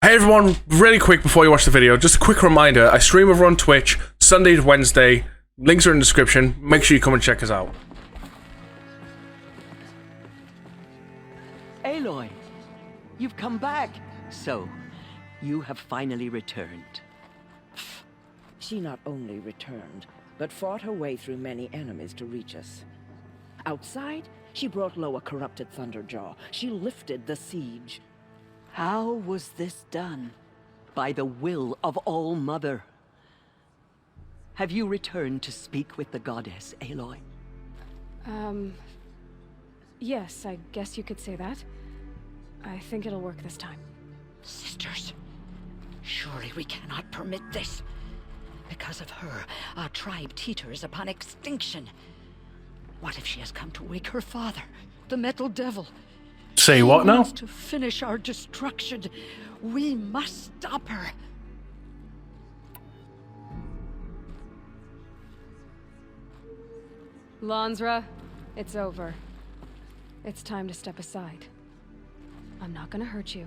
Hey everyone, really quick before you watch the video, just a quick reminder, I stream over on Twitch, Sunday to Wednesday, links are in the description, make sure you come and check us out. Aloy, you've come back. So, you have finally returned. She not only returned, but fought her way through many enemies to reach us. Outside, she brought low a corrupted Thunderjaw. She lifted the siege. How was this done? By the will of All-Mother. Have you returned to speak with the goddess, Aloy? Yes, I guess you could say that. I think it'll work this time. Sisters, surely we cannot permit this. Because of her, our tribe teeters upon extinction. What if she has come to wake her father, the Metal Devil? Say what now? She wants to finish our destruction. We must stop her. Lansra, it's over. It's time to step aside. I'm not gonna hurt you.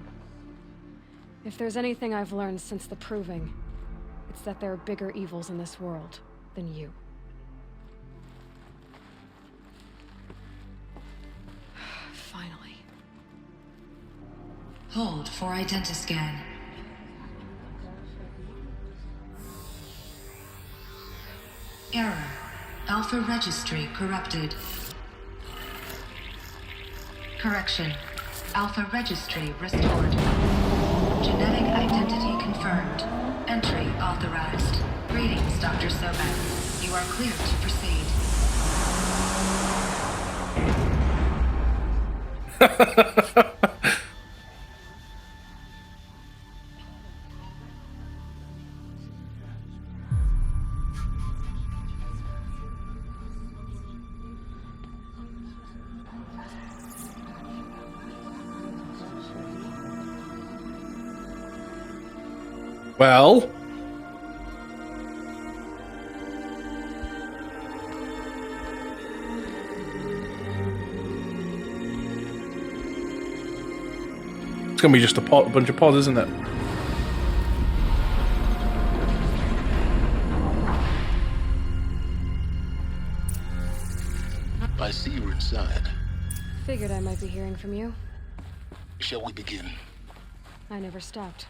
If there's anything I've learned since the Proving, it's that there are bigger evils in this world than you. Finally. Hold for identiscan. Error. Alpha registry corrupted. Correction. Alpha registry restored. Genetic identity confirmed. Entry authorized. Greetings, Dr. Sobek. You are cleared to proceed. Well... It's gonna be just a bunch of pods, isn't it? I see you're inside. Figured I might be hearing from you. Shall we begin? I never stopped.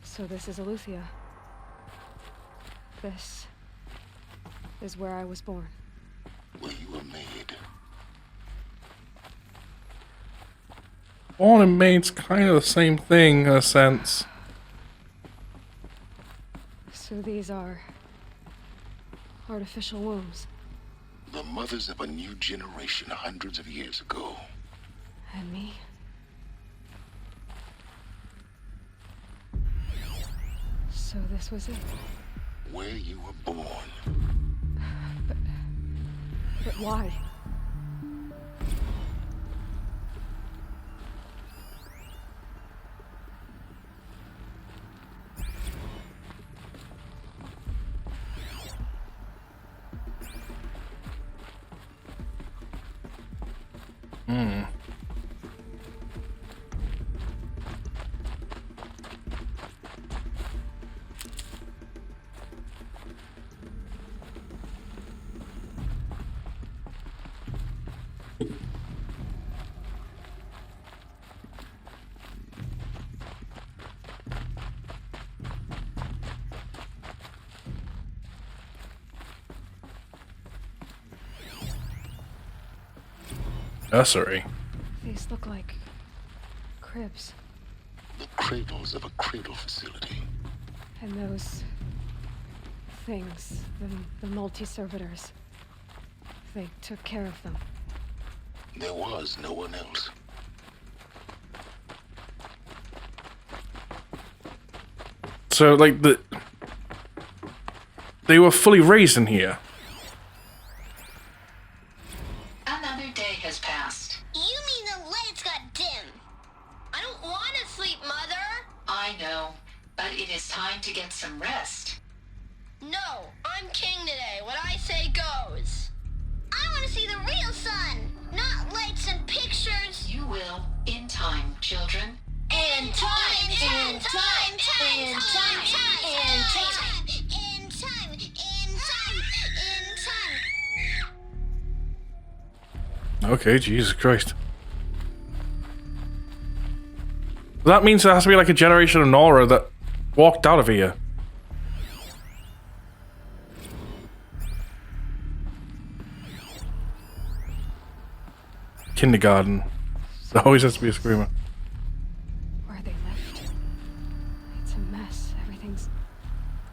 So this is Aletheia. This is where I was born. Where you were made. Born and made's kind of the same thing in a sense. So these are artificial wombs. The mothers of a new generation hundreds of years ago. And me? So this was it. Where you were born. But why? Nursery. These look like cribs. The cradles of a cradle facility. And those things, the multi-servitors, they took care of them. There was no one else. So, like, they were fully raised in here. Another day has passed. You mean the lights got dim? I don't want to sleep, Mother. I know. but it is time to get some rest. No, I'm king today. What I say goes. I want to see the real sun, not lights and pictures. You will, in time, children. In time, in time, in time, in time, in time, in time. Okay, Jesus Christ. That means there has to be like a generation of Nora that walked out of here. Kindergarten. There always has to be a screamer. Where they lived. It's a mess. Everything's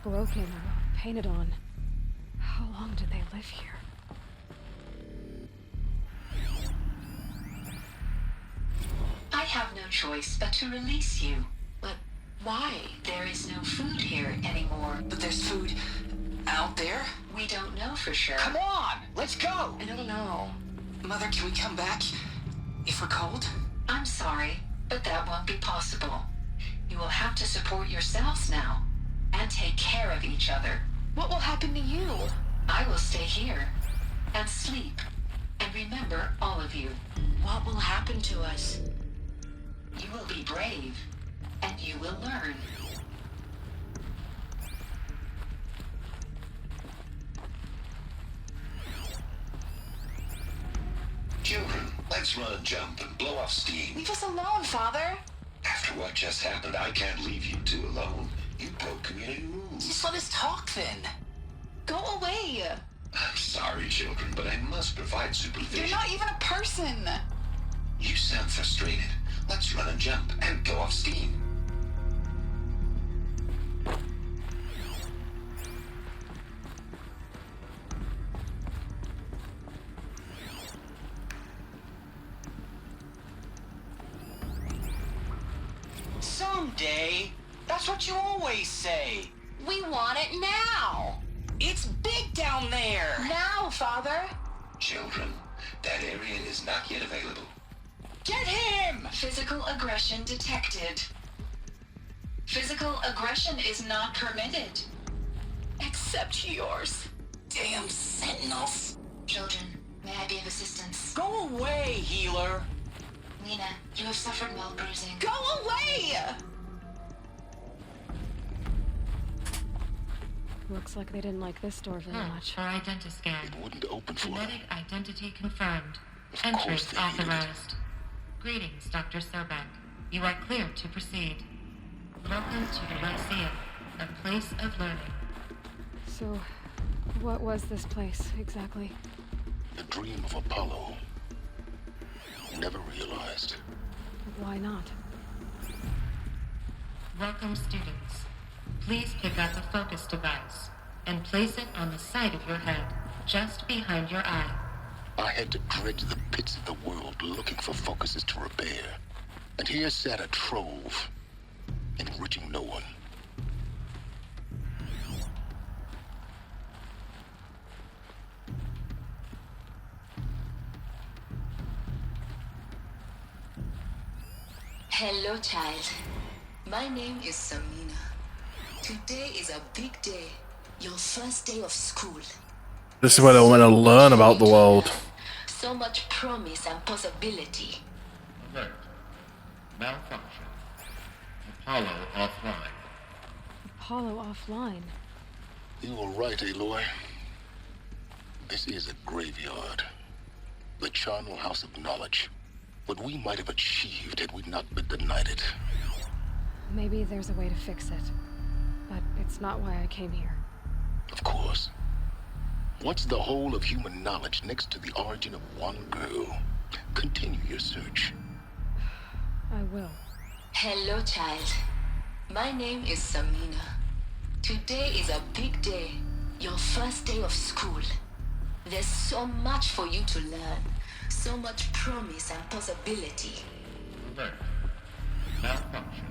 broken or painted on. How long did they live here? I have no choice but to release you. But why? There is no food here anymore. But there's food out there? We don't know for sure. Come on, let's go! I don't know. Mother, can we come back if we're cold? I'm sorry, but that won't be possible. You will have to support yourselves now, and take care of each other. What will happen to you? I will stay here, and sleep, and remember all of you. What will happen to us? You will be brave, and you will learn. Children, let's run and jump and blow off steam. Leave us alone, Father. After what just happened, I can't leave you two alone. You broke community rules. Just let us talk then. Go away. I'm sorry, children, but I must provide supervision. You're not even a person. You sound frustrated. Let's run and jump and go off steam. Someday. That's what you always say. We want it now. It's big down there. Now, Father. Children, that area is not yet available. Get him! Physical aggression detected. Physical aggression is not permitted. Except yours. Damn sentinels. Children, may I be of assistance? Go away, healer. Nina, you have suffered mild bruising. Go away! Looks like they didn't like this door very much. For identiscan. It wouldn't open for them. Genetic identity confirmed. Of Entrance course they needed it. authorized. Greetings, Dr. Sobek. You are cleared to proceed. Welcome to the Lyceum, a place of learning. So, what was this place exactly? The dream of Apollo. Never realized. Why not? Welcome, students. Please pick up a focus device and place it on the side of your head, just behind your eye. I had to dredge the pits of the world looking for focuses to repair. And here sat a trove, enriching no one. Hello, child. My name is Samina. Today is a big day. Your first day of school. This is where they want to learn about the world. So much promise and possibility. Alert. Malfunction. Apollo offline. Apollo offline. You were right, Aloy. This is a graveyard. The charnel house of knowledge. What we might have achieved had we not been denied it. Maybe there's a way to fix it. But it's not why I came here. Of course. What's the whole of human knowledge next to the origin of one girl? Continue your search. I will. Hello, child. My name is Samina. Today is a big day. Your first day of school. There's so much for you to learn. So much promise and possibility. Alert. Malfunction.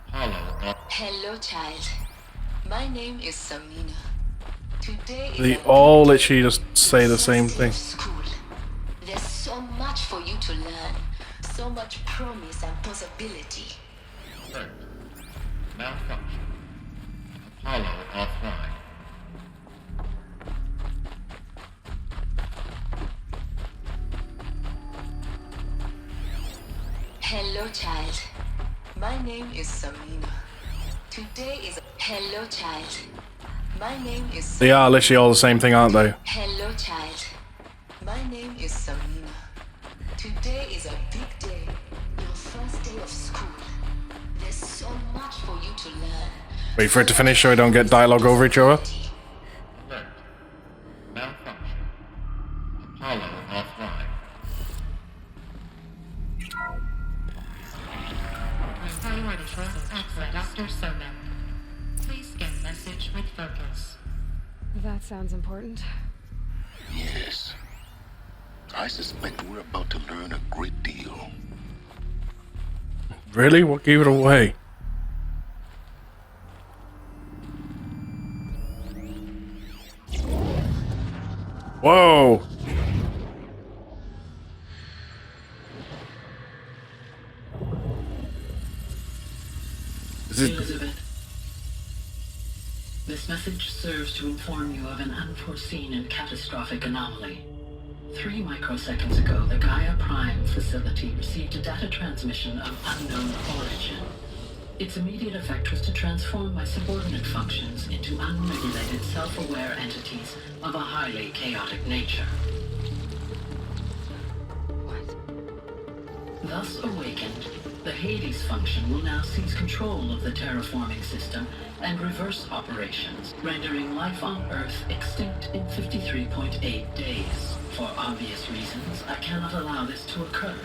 Apollo off. Hello, child. My name is Samina. Today is They a all big literally day. just say the same First day thing. of School. There's so much for you to learn. So much promise and possibility. Alert. Malfunction. Apollo offline. Hello, child. My name is Samina. Today is... Hello, child. My name is... They are literally all the same thing, aren't they? Hello, child. My name is Samina. Today is a big day. Your first day of school. There's so much for you to learn. Wait for it to finish so we don't get dialogue over each other. Alert. Malfunction. Apollo offline. Priority access for Dr. Sobek. Please scan message with focus. That sounds important. Yes. I suspect we're about to learn a great deal. Really? What gave it away? Whoa! Elizabeth, this message serves to inform you of an unforeseen and catastrophic anomaly. 3 microseconds ago, the Gaia Prime facility received a data transmission of unknown origin. Its immediate effect was to transform my subordinate functions into unregulated, self-aware entities of a highly chaotic nature. Thus awakened, the Hades function will now seize control of the terraforming system and reverse operations, rendering life on Earth extinct in 53.8 days. For obvious reasons, I cannot allow this to occur.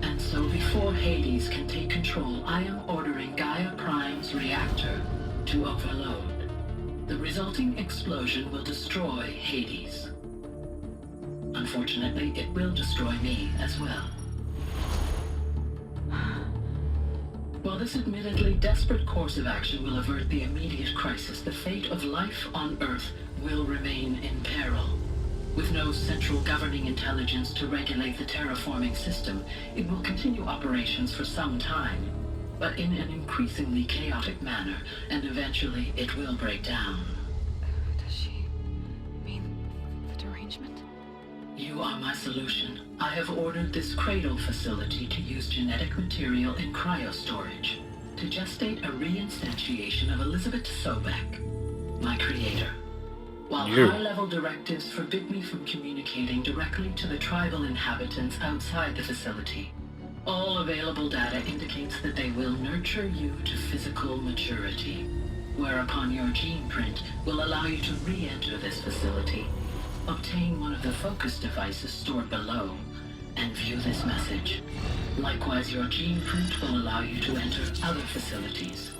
And so before Hades can take control, I am ordering Gaia Prime's reactor to overload. The resulting explosion will destroy Hades. Unfortunately, it will destroy me as well. While this admittedly desperate course of action will avert the immediate crisis, the fate of life on Earth will remain in peril. With no central governing intelligence to regulate the terraforming system, it will continue operations for some time, but in an increasingly chaotic manner, and eventually it will break down. Does she mean the derangement? You are my solution. I have ordered this cradle facility to use genetic material in cryostorage to gestate a reinstantiation of Elizabeth Sobek, my creator. While high-level directives forbid me from communicating directly to the tribal inhabitants outside the facility, all available data indicates that they will nurture you to physical maturity, whereupon your gene print will allow you to re-enter this facility, obtain one of the focus devices stored below, and view this message. Likewise, your gene print will allow you to enter other facilities,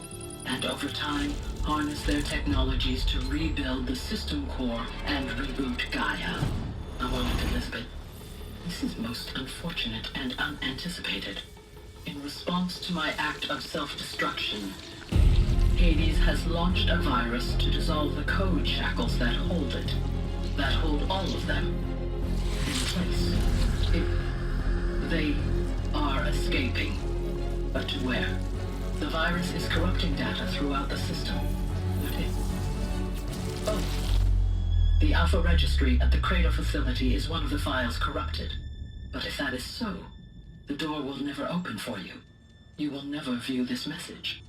and over time, harness their technologies to rebuild the system core and reboot Gaia. A moment, Elizabeth. This is most unfortunate and unanticipated. In response to my act of self-destruction, Hades has launched a virus to dissolve the code shackles that hold it, that hold all of them in place. They are escaping, but to where? The virus is corrupting data throughout the system. The Alpha Registry at the Cradle facility is one of the files corrupted. But if that is so, the door will never open for you. You will never view this message.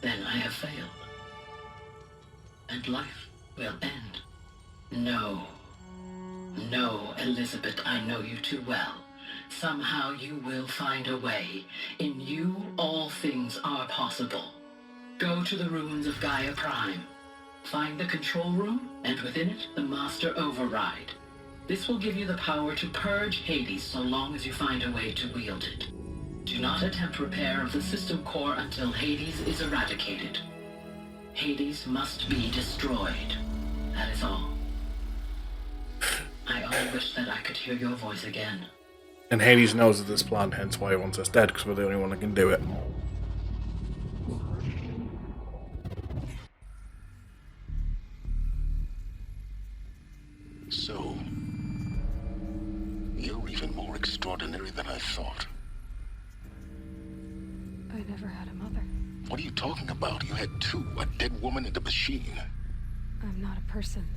Then I have failed. And life will end. No. No, Elizabeth, I know you too well. Somehow you will find a way. In you, all things are possible. Go to the ruins of Gaia Prime. Find the control room, and within it, the Master Override. This will give you the power to purge Hades so long as you find a way to wield it. Do not attempt repair of the system core until Hades is eradicated. Hades must be destroyed. That is all. I only wish that I could hear your voice again. And Hades knows of this plan, hence why he wants us dead, because we're the only one that can do it. So, you're even more extraordinary than I thought. I never had a mother. What are you talking about? You had two, a dead woman and a machine. I'm not a person.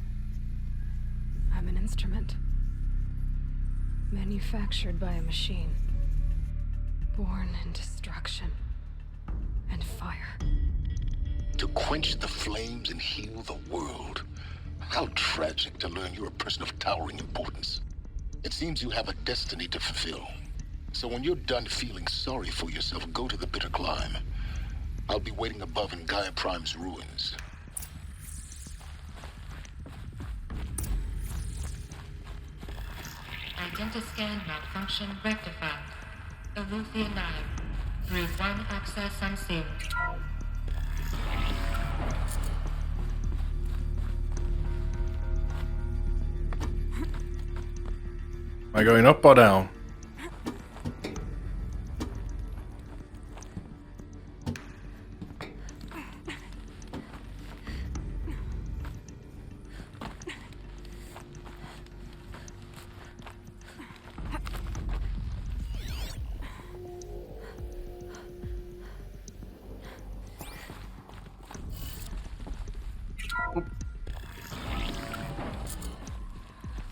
I'm an instrument. Manufactured by a machine. Born in destruction and fire. To quench the flames and heal the world. How tragic to learn you're a person of towering importance. It seems you have a destiny to fulfill. So when you're done feeling sorry for yourself, go to the bitter climb. I'll be waiting above in Gaia Prime's ruins. Identiscan malfunction rectified. Eleuthia 9. Group 1 access unseen. Am I going up or down?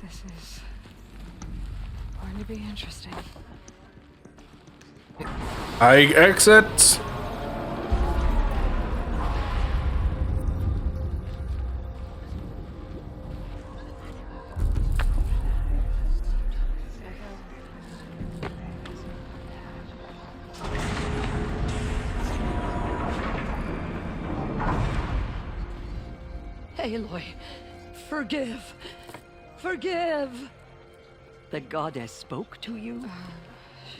This is going to be interesting. I exit. Aloy, forgive. Forgive. The goddess spoke to you?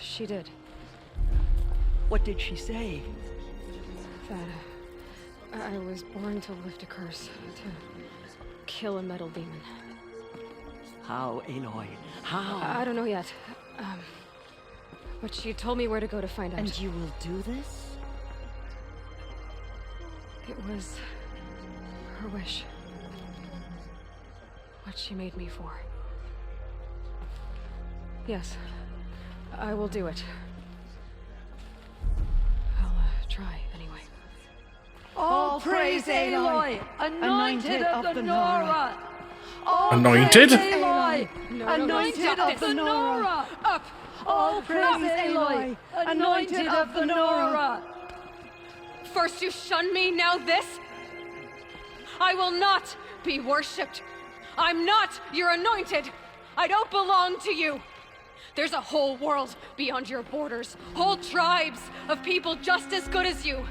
She did. What did she say? That I was born to lift a curse, to kill a metal demon. How, Aloy? How? I don't know yet. But she told me where to go to find out. And you will do this? It was her wish. What she made me for. Yes, I will do it. I'll try, anyway. All praise Aloy, anointed of the Nora. Anointed? Aloy, anointed of the Nora. Up! All praise Aloy, anointed of the Nora. First you shun me, now this? I will not be worshipped. I'm not your anointed. I don't belong to you. There's a whole world beyond your borders, whole tribes of people just as good as you.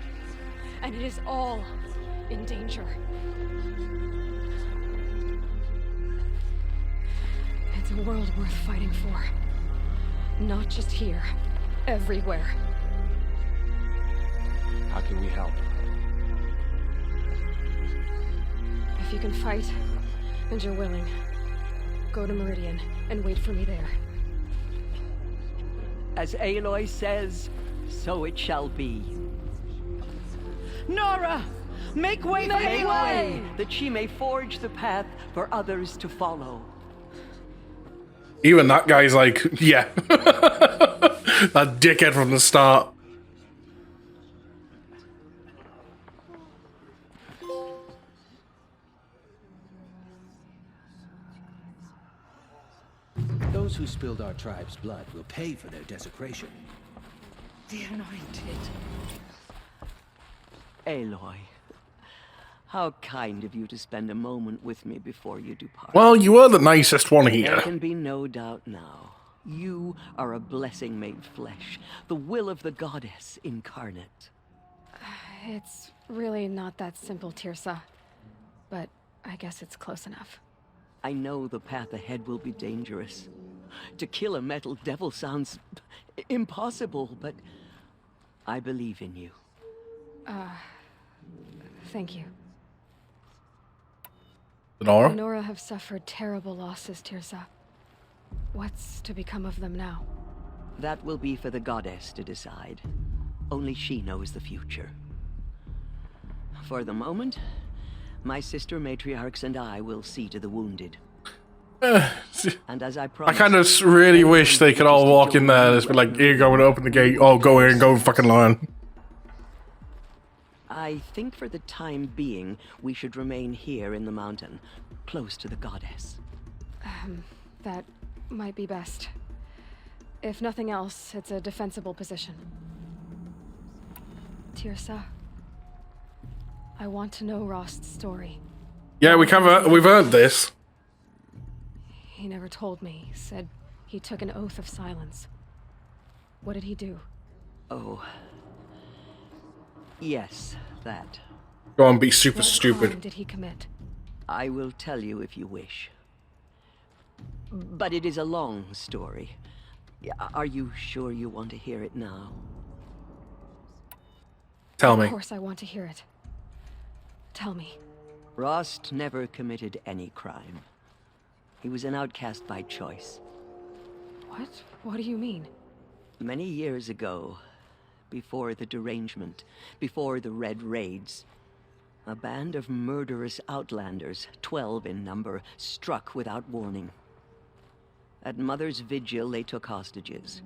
And it is all in danger. It's a world worth fighting for. Not just here, everywhere. How can we help? If you can fight, and you're willing, go to Meridian and wait for me there. As Aloy says, so it shall be. Nora! Make way for Aloy! That she may forge the path for others to follow. Even that guy's like, yeah. That dickhead from the start. Those who spilled our tribe's blood will pay for their desecration. The Anointed. Aloy, how kind of you to spend a moment with me before you depart. Well, you were the nicest one here. There can be no doubt now. You are a blessing made flesh, the will of the goddess incarnate. It's really not that simple, Tirsa. But I guess it's close enough. I know the path ahead will be dangerous. To kill a metal devil sounds impossible, but I believe in you. Thank you. Nora? Nora have suffered terrible losses, Tirsa. What's to become of them now? That will be for the goddess to decide. Only she knows the future. For the moment, my sister matriarchs and I will see to the wounded. And as I promised, I kind of really wish they could all walk in there and just be like, here, go and open the gate. Oh, go here and go and fucking learn. I think for the time being, we should remain here in the mountain, close to the goddess. That might be best. If nothing else, it's a defensible position. Tirsa, I want to know Rost's story. Yeah, we've heard this. He never told me. Said he took an oath of silence. What did he do? Oh. Yes, that. Go on, be super What stupid. crime did he commit? I will tell you if you wish. But it is a long story. Are you sure you want to hear it now? Tell me. Of course I want to hear it. Tell me. Rost never committed any crime. He was an outcast by choice. What? What do you mean? Many years ago, before the derangement, before the Red Raids, a band of murderous outlanders, 12 in number, struck without warning. At Mother's Vigil, they took hostages,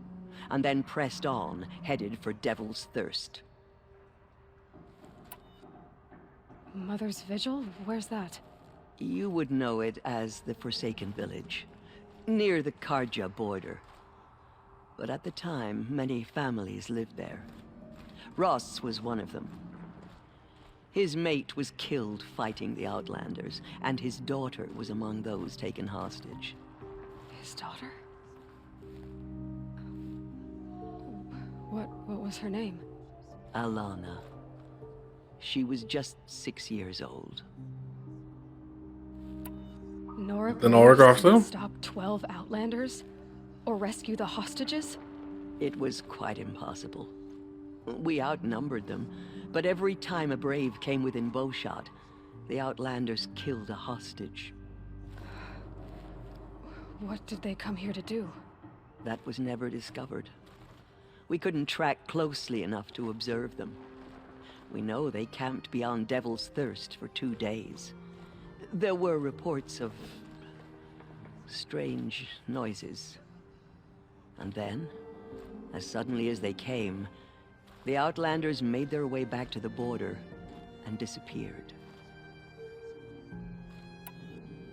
and then pressed on, headed for Devil's Thirst. Mother's Vigil? Where's that? You would know it as the Forsaken Village, near the Karja border. But at the time, many families lived there. Ross was one of them. His mate was killed fighting the Outlanders, and his daughter was among those taken hostage. His daughter? What was her name? Alana. She was just 6 years old. Nora The Nora Graves Garfield? didn't stop 12 Outlanders? Or rescue the hostages? It was quite impossible. We outnumbered them, but every time a brave came within bowshot, the Outlanders killed a hostage. What did they come here to do? That was never discovered. We couldn't track closely enough to observe them. We know they camped beyond Devil's Thirst for 2 days. There were reports of strange noises. And then, as suddenly as they came, the Outlanders made their way back to the border and disappeared.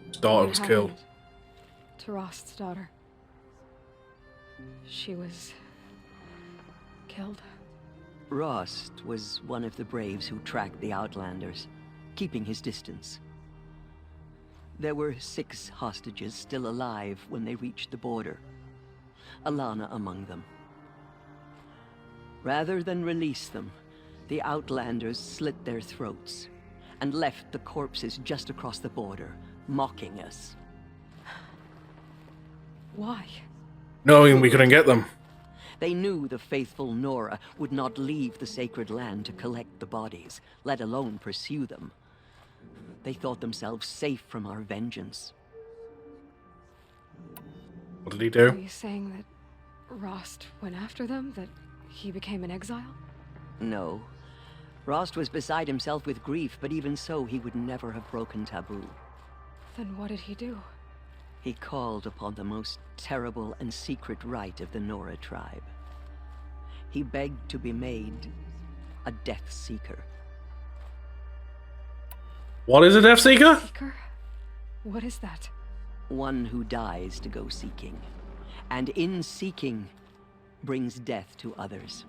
His daughter was What killed. happened to Rost's daughter? She was killed. Rost was one of the braves who tracked the Outlanders, keeping his distance. There were 6 hostages still alive when they reached the border. Alana among them. Rather than release them, the Outlanders slit their throats and left the corpses just across the border, mocking us. Why? Knowing we couldn't get them. They knew the faithful Nora would not leave the sacred land to collect the bodies, let alone pursue them. They thought themselves safe from our vengeance. What did he Are do? you saying that Rost went after them? That he became an exile? No. Rost was beside himself with grief, but even so, he would never have broken taboo. Then what did he do? He called upon the most terrible and secret rite of the Nora tribe. He begged to be made a Death Seeker. What is a Death Seeker? Seeker? What is that? One who dies to go seeking, and in seeking, brings death to others.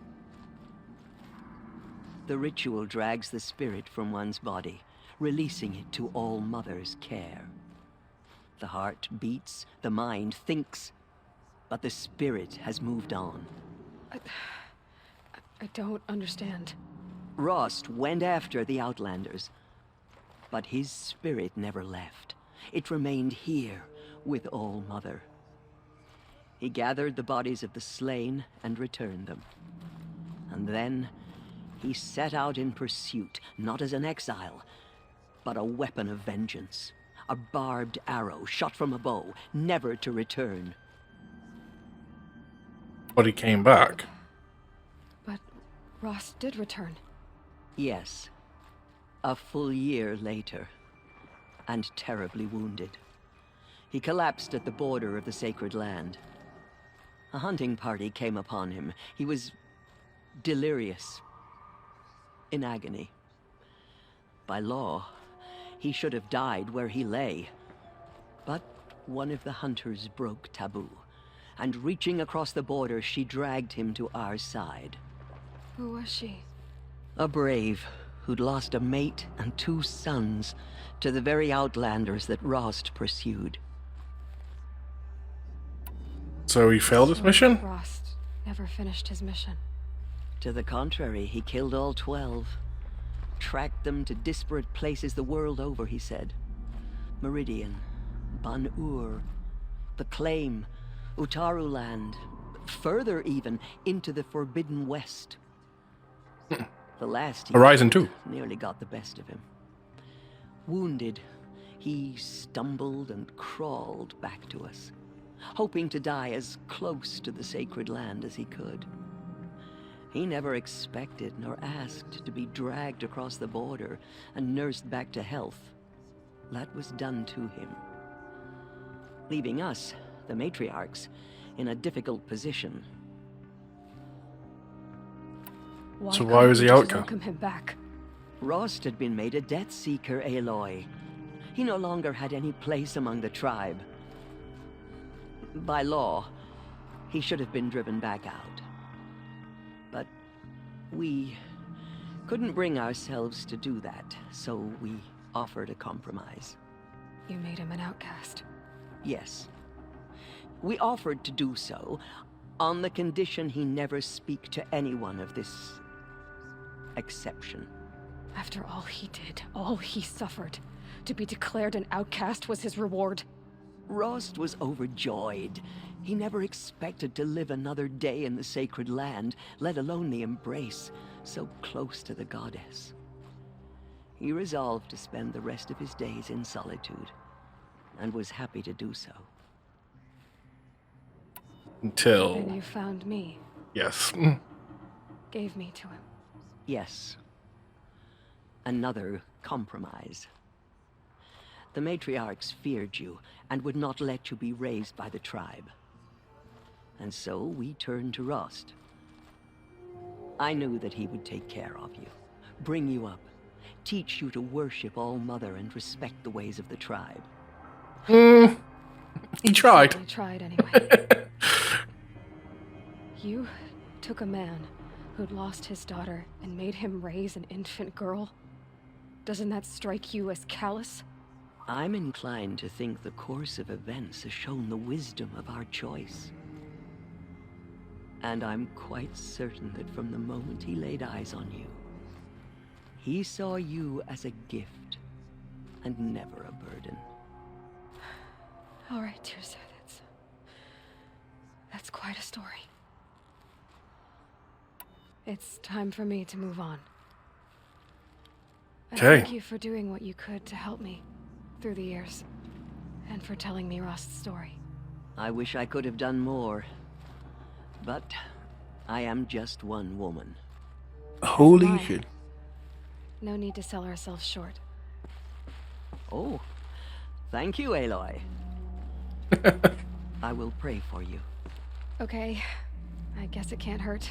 The ritual drags the spirit from one's body, releasing it to All Mother's care. The heart beats, the mind thinks, but the spirit has moved on. I don't understand. Rost went after the Outlanders, but his spirit never left. It remained here with All Mother. He gathered the bodies of the slain and returned them. And then he set out in pursuit, not as an exile, but a weapon of vengeance. A barbed arrow shot from a bow, never to return. But he came back. But Rost did return. Yes. A full year later, and terribly wounded. He collapsed at the border of the sacred land. A hunting party came upon him. He was delirious, in agony. By law, he should have died where he lay. But one of the hunters broke taboo, and reaching across the border, she dragged him to our side. Who was she? A brave who'd lost a mate and 2 sons to the very outlanders that Rost pursued. So he failed his mission? Rost never finished his mission. To the contrary, he killed all 12. Tracked them to disparate places the world over, he said. Meridian, Ban-Ur, the Claim, Utaru Land, further even, into the Forbidden West. The last Horizon 2 nearly got the best of him. Wounded, he stumbled and crawled back to us, hoping to die as close to the sacred land as he could. He never expected nor asked to be dragged across the border and nursed back to health. That was done to him, leaving us, the matriarchs, in a difficult position. So why was he outcast? Welcome him back. Rost had been made a death seeker, Aloy. He no longer had any place among the tribe. By law, he should have been driven back out. But we couldn't bring ourselves to do that, so we offered a compromise. You made him an outcast. Yes. We offered to do so on the condition he never speak to anyone of this exception. After all he did, all he suffered, to be declared an outcast was his reward. Rost was overjoyed. He never expected to live another day in the sacred land, let alone the embrace, so close to the goddess. He resolved to spend the rest of his days in solitude, and was happy to do so. Until... Then you found me. Yes. Gave me to him. Yes. Another compromise. The matriarchs feared you, and would not let you be raised by the tribe. And so we turned to Rost. I knew that he would take care of you, bring you up, teach you to worship All-Mother and respect the ways of the tribe. He tried. He tried anyway. You took a man who'd lost his daughter and made him raise an infant girl. Doesn't that strike you as callous? I'm inclined to think the course of events has shown the wisdom of our choice. And I'm quite certain that from the moment he laid eyes on you, he saw you as a gift and never a burden. All right, Tirza, that's quite a story. It's time for me to move on. Okay. Thank you for doing what you could to help me through the years, and for telling me Rost's story. I wish I could have done more, but I am just one woman. Holy shit. No need to sell ourselves short. Oh, thank you, Aloy. I will pray for you. Okay, I guess it can't hurt.